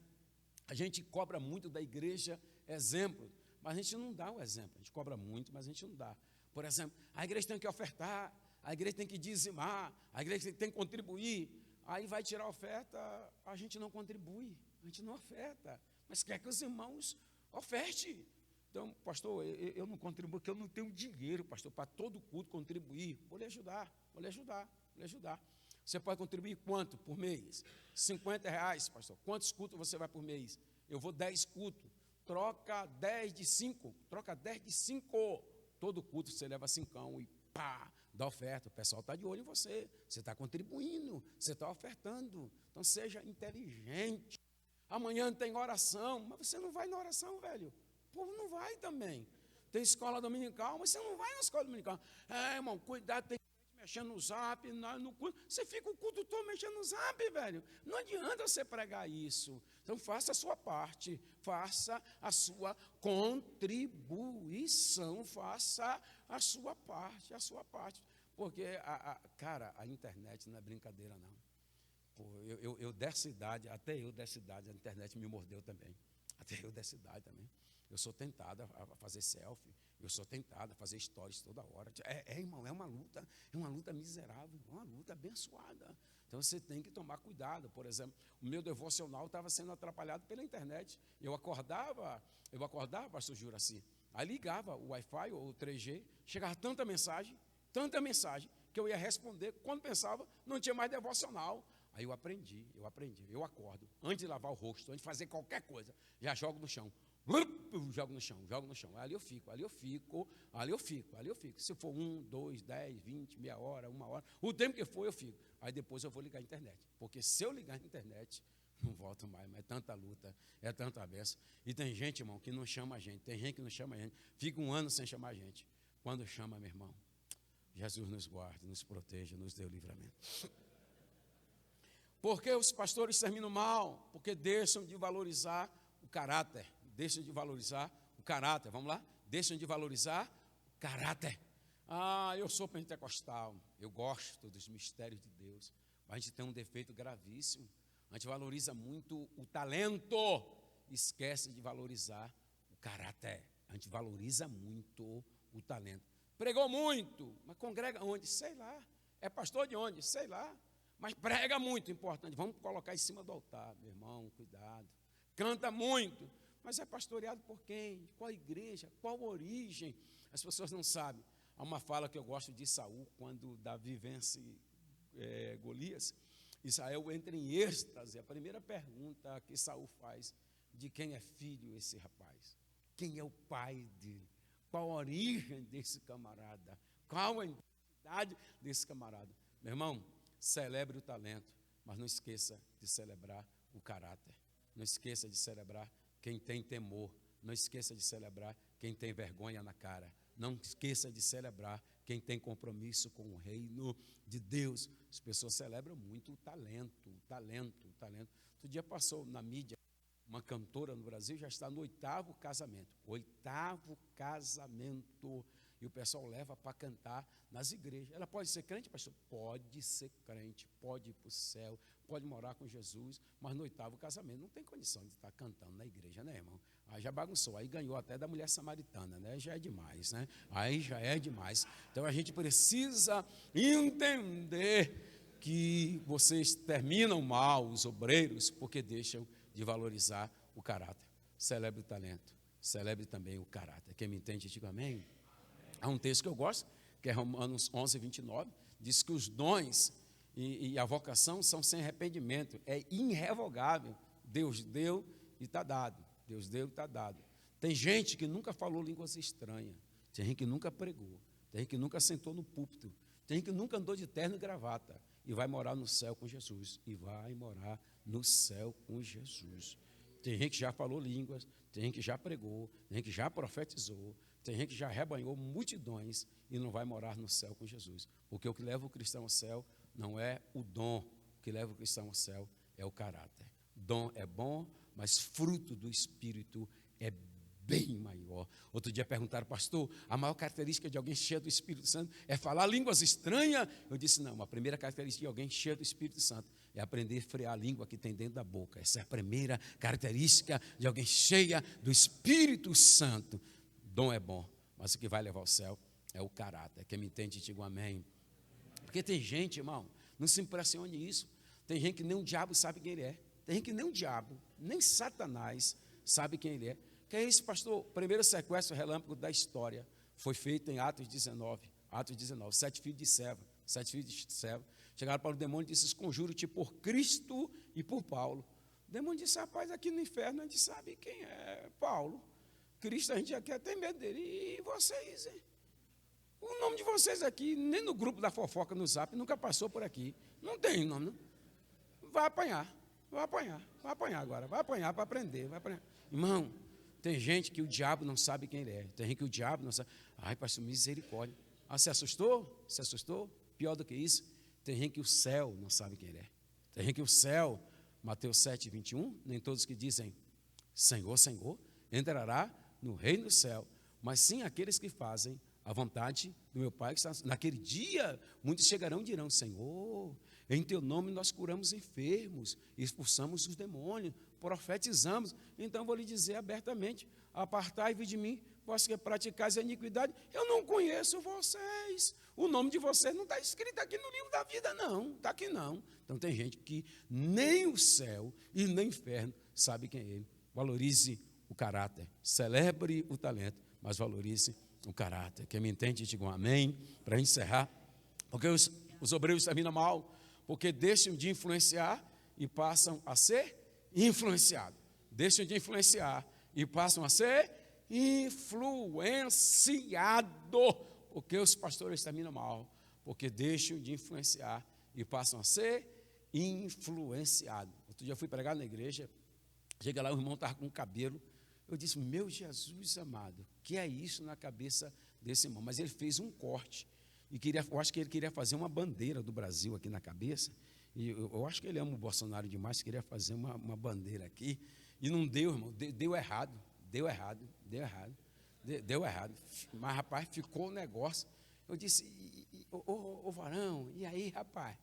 Speaker 1: a gente cobra muito da igreja exemplo, mas a gente não dá o exemplo. A gente cobra muito, mas a gente não dá. Por exemplo, a igreja tem que ofertar, a igreja tem que dizimar, a igreja tem que contribuir. Aí vai tirar a oferta, a gente não contribui, a gente não oferta, mas quer que os irmãos ofertem. Então, pastor, eu não contribuo, porque eu não tenho dinheiro, pastor, para todo culto contribuir. Vou lhe ajudar, vou lhe ajudar, vou lhe ajudar. Você pode contribuir quanto por mês? R$50, pastor. Quantos cultos você vai por mês? Eu vou 10 cultos. Troca 10 de 5. Troca 10 de 5. Todo culto você leva 5 e pá, dá oferta. O pessoal está de olho em você. Você está contribuindo, você está ofertando. Então seja inteligente. Amanhã tem oração, mas você não vai na oração, velho. O povo não vai também. Tem escola dominical, mas você não vai na escola dominical. Irmão, cuidado, tem mexendo no zap, no culto. Você fica o culto todo mexendo no zap, velho. Não adianta você pregar isso. Então faça a sua parte, faça a sua contribuição, faça a sua parte, Porque, cara, a internet não é brincadeira, não. Pô, eu dessa idade, até eu dessa idade, a internet me mordeu também. Até eu dessa idade também. Eu sou tentado a fazer selfie, eu sou tentado a fazer stories toda hora. Irmão, é uma luta miserável, uma luta abençoada. Então você tem que tomar cuidado. Por exemplo, o meu devocional estava sendo atrapalhado pela internet. Eu acordava, pastor Juraci, aí ligava o Wi-Fi ou o 3G, chegava tanta mensagem, que eu ia responder, quando pensava, não tinha mais devocional. Aí eu aprendi, eu acordo, antes de lavar o rosto, antes de fazer qualquer coisa, já jogo no chão. Jogo no chão. Ali eu fico. Se for 1, 2, 10, 20, meia hora, 1 hora, o tempo que for eu fico. Aí depois eu vou ligar a internet. Porque se eu ligar a internet, não volto mais, mas é tanta luta, é tanta bênção. E tem gente, irmão, que não chama a gente, fica 1 ano sem chamar a gente. Quando chama, meu irmão, Jesus nos guarde, nos proteja, nos dê o livramento. Por que os pastores terminam mal? Porque deixam de valorizar o caráter. Vamos lá? Deixam de valorizar o caráter. Eu sou pentecostal, eu gosto dos mistérios de Deus, mas a gente tem um defeito gravíssimo. A gente valoriza muito o talento, esquece de valorizar o caráter. A gente valoriza muito o talento. Pregou muito, mas congrega onde? Sei lá. É pastor de onde? Sei lá. Mas prega muito, importante. Vamos colocar em cima do altar, meu irmão, cuidado. Canta muito. Mas é pastoreado por quem? Qual igreja? Qual origem? As pessoas não sabem. Há uma fala que eu gosto de Saul, quando Davi vence Golias. Israel entra em êxtase. A primeira pergunta que Saul faz: de quem é filho esse rapaz? Quem é o pai dele? Qual a origem desse camarada? Qual a identidade desse camarada? Meu irmão, celebre o talento, mas não esqueça de celebrar o caráter. Não esqueça de celebrar quem tem temor. Não esqueça de celebrar quem tem vergonha na cara. Não esqueça de celebrar quem tem compromisso com o reino de Deus. As pessoas celebram muito o talento. Outro dia passou na mídia, uma cantora no Brasil já está no 8º casamento. 8º casamento. E o pessoal leva para cantar nas igrejas. Ela pode ser crente, pastor? Pode ser crente, pode ir para o céu, pode morar com Jesus, mas no 8º casamento não tem condição de estar cantando na igreja, né, irmão? Aí já bagunçou, aí ganhou até da mulher samaritana, né? Já é demais, né? Aí já é demais. Então a gente precisa entender que vocês terminam mal, os obreiros, porque deixam de valorizar o caráter. Celebre o talento, celebre também o caráter. Quem me entende, diga amém. Há um texto que eu gosto, que é Romanos 11, 29, diz que os dons e a vocação são sem arrependimento, é irrevogável. Deus deu e está dado. Tem gente que nunca falou línguas estranhas, tem gente que nunca pregou, tem gente que nunca sentou no púlpito, tem gente que nunca andou de terno e gravata e vai morar no céu com Jesus. Tem gente que já falou línguas, tem gente que já pregou, tem gente que já profetizou, tem gente que já rebanhou multidões e não vai morar no céu com Jesus. Porque o que leva o cristão ao céu não é o dom, o que leva o cristão ao céu é o caráter. Dom é bom, mas fruto do Espírito é bem maior. Outro dia perguntaram, pastor, a maior característica de alguém cheio do Espírito Santo é falar línguas estranhas? Eu disse, não, a primeira característica de alguém cheio do Espírito Santo é aprender a frear a língua que tem dentro da boca. Essa é a primeira característica de alguém cheia do Espírito Santo. Dom é bom, mas o que vai levar ao céu é o caráter. Quem me entende, diga um amém. Porque tem gente, irmão, não se impressione isso. Tem gente que nem o diabo sabe quem ele é. Tem gente que nem o diabo, nem Satanás sabe quem ele é. Que é isso, pastor? O primeiro sequestro relâmpago da história foi feito em Atos 19. Atos 19, 7 filhos de Seva. 7 filhos de Seva. Chegaram para o demônio e disse, conjuro-te por Cristo e por Paulo. O demônio disse, rapaz, aqui no inferno a gente sabe quem é Paulo. Cristo a gente já quer ter medo dele. E vocês, hein? O nome de vocês aqui, nem no grupo da fofoca no Zap, nunca passou por aqui. Não tem nome, não. Vai apanhar agora. Vai apanhar para aprender, vai apanhar. Irmão, tem gente que o diabo não sabe quem ele é. Tem gente que o diabo não sabe. Ai, pastor, misericórdia. Ah, se assustou? Se assustou? Pior do que isso, tem gente que o céu não sabe quem ele é. Tem gente que o céu, Mateus 7, 21, nem todos que dizem, Senhor, Senhor, entrará no reino do céu, mas sim aqueles que fazem a vontade do meu Pai que está. Naquele dia, muitos chegarão e dirão, Senhor, em teu nome nós curamos enfermos, expulsamos os demônios, profetizamos. Então vou lhe dizer abertamente, apartai-vos de mim, vós que praticais a iniquidade, eu não conheço vocês. O nome de vocês não está escrito aqui no livro da vida, não. Está aqui não. Então tem gente que nem o céu e nem o inferno sabe quem é ele. Valorize o caráter, celebre o talento, mas valorize o caráter. Quem me entende, diga um amém, para encerrar. Porque os obreiros terminam mal, porque deixam de influenciar e passam a ser influenciados. Deixam de influenciar e passam a ser influenciados. Porque os pastores terminam mal, porque deixam de influenciar e passam a ser influenciados. Outro dia eu fui pregar na igreja, chega lá, o irmão estava com o cabelo. Eu disse, meu Jesus amado, que é isso na cabeça desse irmão? Mas ele fez um corte. E eu acho que ele queria fazer uma bandeira do Brasil aqui na cabeça. E eu acho que ele ama o Bolsonaro demais, queria fazer uma bandeira aqui. E não deu, irmão, deu errado. Mas, rapaz, ficou o negócio. Eu disse, ô varão, e aí, rapaz?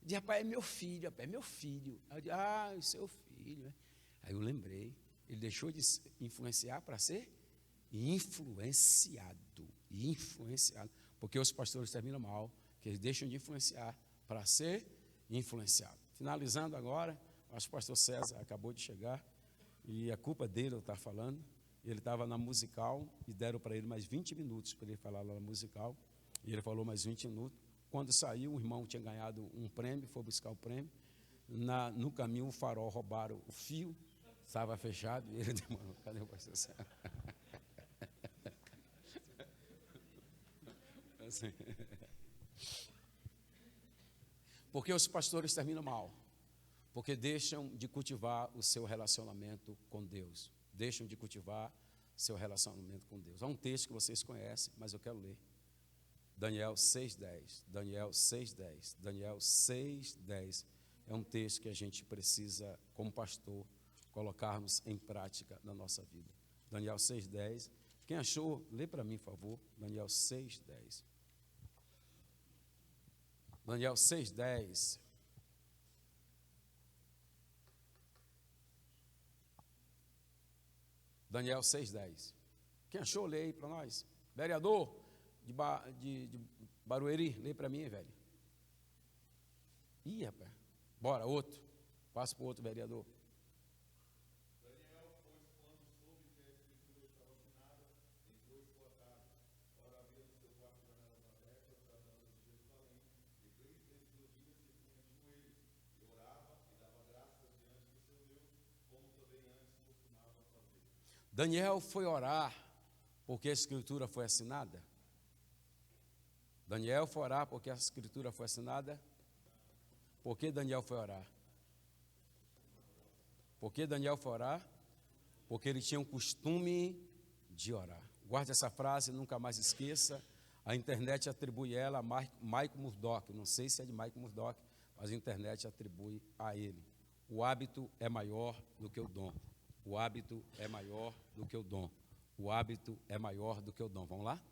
Speaker 1: Eu disse, rapaz, é meu filho, rapaz, é meu filho. Eu disse, ah, o seu filho. Aí eu lembrei. Ele deixou de influenciar para ser influenciado. Porque os pastores terminam mal, que eles deixam de influenciar para ser influenciado. Finalizando agora, acho que o pastor César acabou de chegar, e a culpa dele eu estar falando. Ele estava na musical e deram para ele mais 20 minutos para ele falar lá na musical. E ele falou mais 20 minutos. Quando saiu, o irmão tinha ganhado um prêmio, foi buscar o prêmio. No caminho, o farol roubaram o fio. Estava fechado e ele demorou. Cadê o pastor César? Assim. Porque os pastores terminam mal? Porque deixam de cultivar o seu relacionamento com Deus. Deixam de cultivar seu relacionamento com Deus. Há um texto que vocês conhecem, mas eu quero ler. Daniel 6,10. Daniel 6,10. Daniel 6,10. É um texto que a gente precisa, como pastor, colocarmos em prática na nossa vida. Daniel 6,10. Quem achou, lê para mim, por favor. Daniel 6,10. Daniel 6,10. Daniel 6,10. Quem achou, lê aí para nós. Vereador de Barueri, lê para mim, velho. Ih, rapaz. Bora, outro. Passa para o outro vereador. Daniel foi orar porque a escritura foi assinada? Daniel foi orar porque a escritura foi assinada? Por que Daniel foi orar? Por que Daniel foi orar? Porque ele tinha um costume de orar. Guarde essa frase, nunca mais esqueça. A internet atribui ela a Michael Murdock. Não sei se é de Michael Murdock, mas a internet atribui a ele. O hábito é maior do que o dom. O hábito é maior do que o dom. O hábito é maior do que o dom. Vamos lá?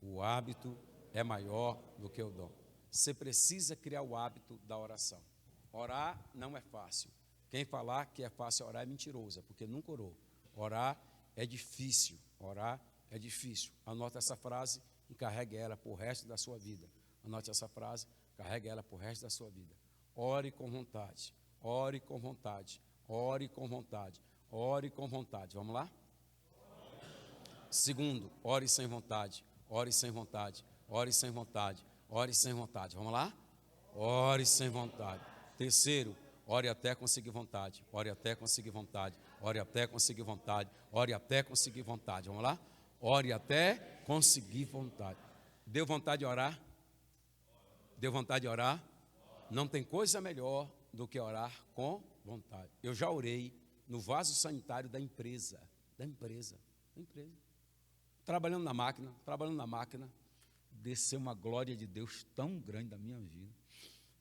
Speaker 1: O hábito é maior do que o dom. Você precisa criar o hábito da oração. Orar não é fácil. Quem falar que é fácil orar é mentiroso, porque nunca orou. Orar é difícil. Orar é difícil. Anota essa frase e carregue ela para o resto da sua vida. Anote essa frase, carregue ela para o resto da sua vida. Ore com vontade. Ore com vontade. Ore com vontade. Ore com vontade. Vamos lá? Segundo, ore sem vontade. Ore sem vontade. Ore sem vontade. Ore sem vontade. Vamos lá? Ore sem vontade. Terceiro, ore até conseguir vontade. Ore até conseguir vontade. Ore até conseguir vontade. Ore até conseguir vontade. Vamos lá? Ore até conseguir vontade. Deu vontade de orar? Deu vontade de orar? Não tem coisa melhor do que orar com vontade. Eu já orei no vaso sanitário da empresa. Trabalhando na máquina, desceu uma glória de Deus tão grande na minha vida.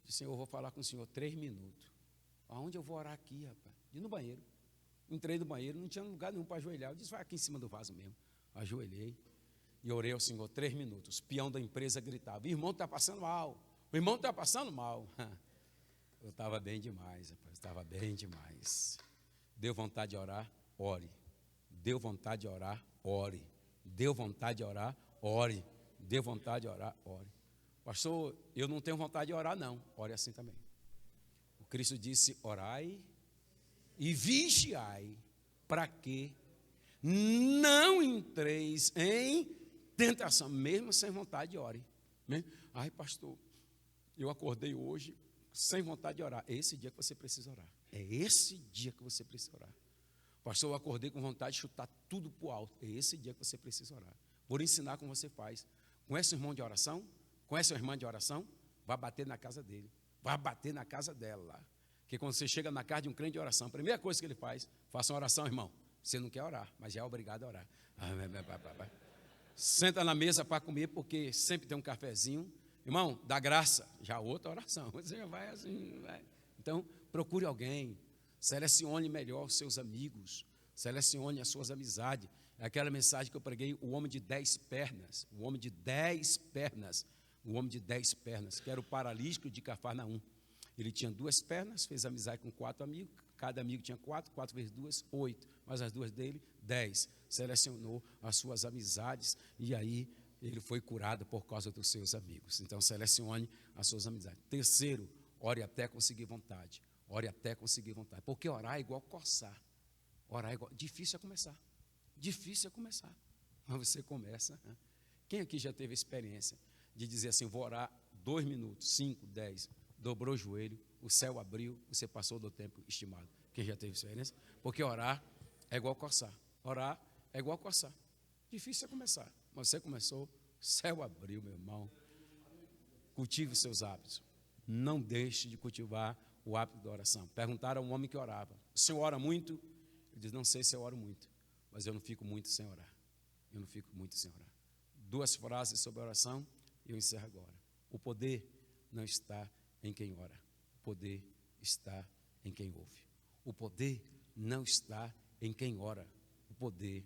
Speaker 1: Disse: Senhor, eu vou falar com o Senhor 3 minutos. Aonde eu vou orar aqui, rapaz? E no banheiro. Entrei no banheiro, não tinha lugar nenhum para ajoelhar. Eu disse: vai aqui em cima do vaso mesmo. Ajoelhei e orei ao Senhor 3 minutos. O peão da empresa gritava: irmão, está passando mal. O irmão está passando mal. Eu estava bem demais, rapaz. Estava bem demais. Deu vontade de orar? Ore. Deu vontade de orar? Ore. Deu vontade de orar? Ore. Deu vontade de orar? Ore. Pastor, eu não tenho vontade de orar, não. Ore assim também. O Cristo disse: orai e vigiai, para que não entreis em tentação. Mesmo sem vontade de ore. Ai, pastor, eu acordei hoje sem vontade de orar. É esse dia que você precisa orar. É esse dia que você precisa orar. Pastor, eu acordei com vontade de chutar tudo para o alto. É esse dia que você precisa orar. Vou ensinar como você faz. Conhece o irmão de oração? Conhece a irmã de oração? Vai bater na casa dele. Vai bater na casa dela lá. Porque quando você chega na casa de um crente de oração, a primeira coisa que ele faz: faça uma oração, irmão. Você não quer orar, mas já é obrigado a orar. Senta na mesa para comer, porque sempre tem um cafezinho. Irmão, dá graça. Já outra oração. Você já vai assim. Vai. Então, procure alguém. Selecione melhor os seus amigos. Selecione as suas amizades. É aquela mensagem que eu preguei: o homem de 10 pernas. O homem de 10 pernas. O homem de 10 pernas, que era o paralítico de Cafarnaum. Ele tinha 2 pernas, fez amizade com 4 amigos. Cada amigo tinha 4, 4 vezes 2, 8. Mas as 2 dele, 10. Selecionou as suas amizades e aí ele foi curado por causa dos seus amigos. Então, selecione as suas amizades. Terceiro, ore até conseguir vontade. Ore até conseguir vontade. Porque orar é igual coçar. Orar é igual. Difícil é começar. Difícil é começar. Mas você começa. Né? Quem aqui já teve experiência de dizer assim: vou orar 2 minutos, 5, 10, dobrou o joelho, o céu abriu, você passou do tempo estimado? Quem já teve experiência? Porque orar é igual coçar. Orar é igual coçar. Difícil é começar. Mas você começou, o céu abriu, meu irmão. Cultive os seus hábitos. Não deixe de cultivar o hábito da oração. Perguntaram a um homem que orava: o senhor ora muito? Ele diz: não sei se eu oro muito, mas eu não fico muito sem orar. Eu não fico muito sem orar. 2 frases sobre a oração e eu encerro agora. O poder não está em quem ora. O poder está em quem ouve. O poder não está em quem ora. O poder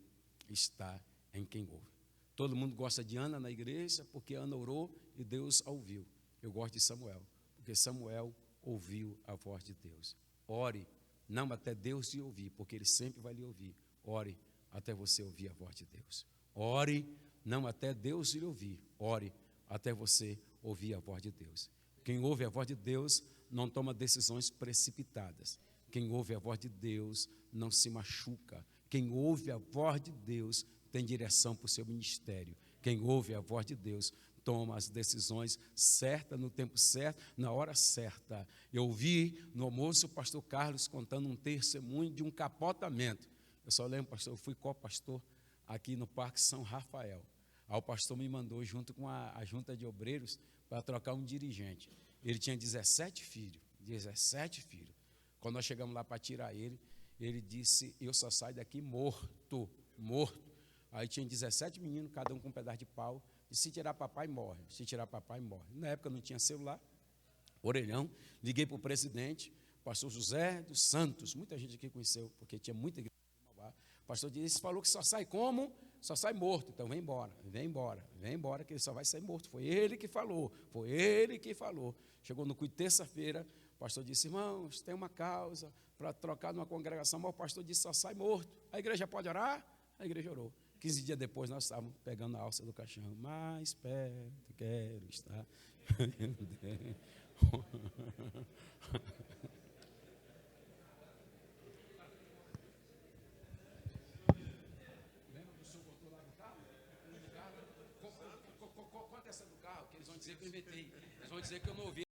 Speaker 1: está em quem ouve. Todo mundo gosta de Ana na igreja porque Ana orou e Deus a ouviu. Eu gosto de Samuel, porque Samuel ouviu a voz de Deus. Ore, não até Deus te ouvir, porque Ele sempre vai lhe ouvir. Ore até você ouvir a voz de Deus. Ore, não até Deus lhe ouvir. Ore até você ouvir a voz de Deus. Quem ouve a voz de Deus não toma decisões precipitadas. Quem ouve a voz de Deus não se machuca. Quem ouve a voz de Deus tem direção para o seu ministério. Quem ouve a voz de Deus toma as decisões certas, no tempo certo, na hora certa. Eu ouvi no almoço o pastor Carlos contando um testemunho de um capotamento. Eu só lembro, pastor, eu fui co-pastor aqui no Parque São Rafael. Aí o pastor me mandou junto com a junta de obreiros para trocar um dirigente. Ele tinha 17 filhos. 17 filhos. Quando nós chegamos lá para tirar ele, ele disse: eu só saio daqui morto. Aí tinha 17 meninos, cada um com um pedaço de pau. E se tirar papai, morre. Se tirar papai, morre. Na época não tinha celular, orelhão. Liguei para o presidente, pastor José dos Santos. Muita gente aqui conheceu, porque tinha muita igreja. O pastor disse: falou que só sai como? só sai morto, então vem embora, que ele só vai sair morto. Foi ele que falou. Chegou no culto terça-feira, o pastor disse, irmãos, tem uma causa para trocar numa congregação, mas o pastor disse, só sai morto. A igreja pode orar? A igreja orou. 15 dias depois, nós estávamos pegando a alça do caixão. Mais perto quero estar. Lembra que o senhor botou lá no carro? Conta essa do carro, que eles vão dizer que eu inventei. Eles vão dizer que eu não ouvi.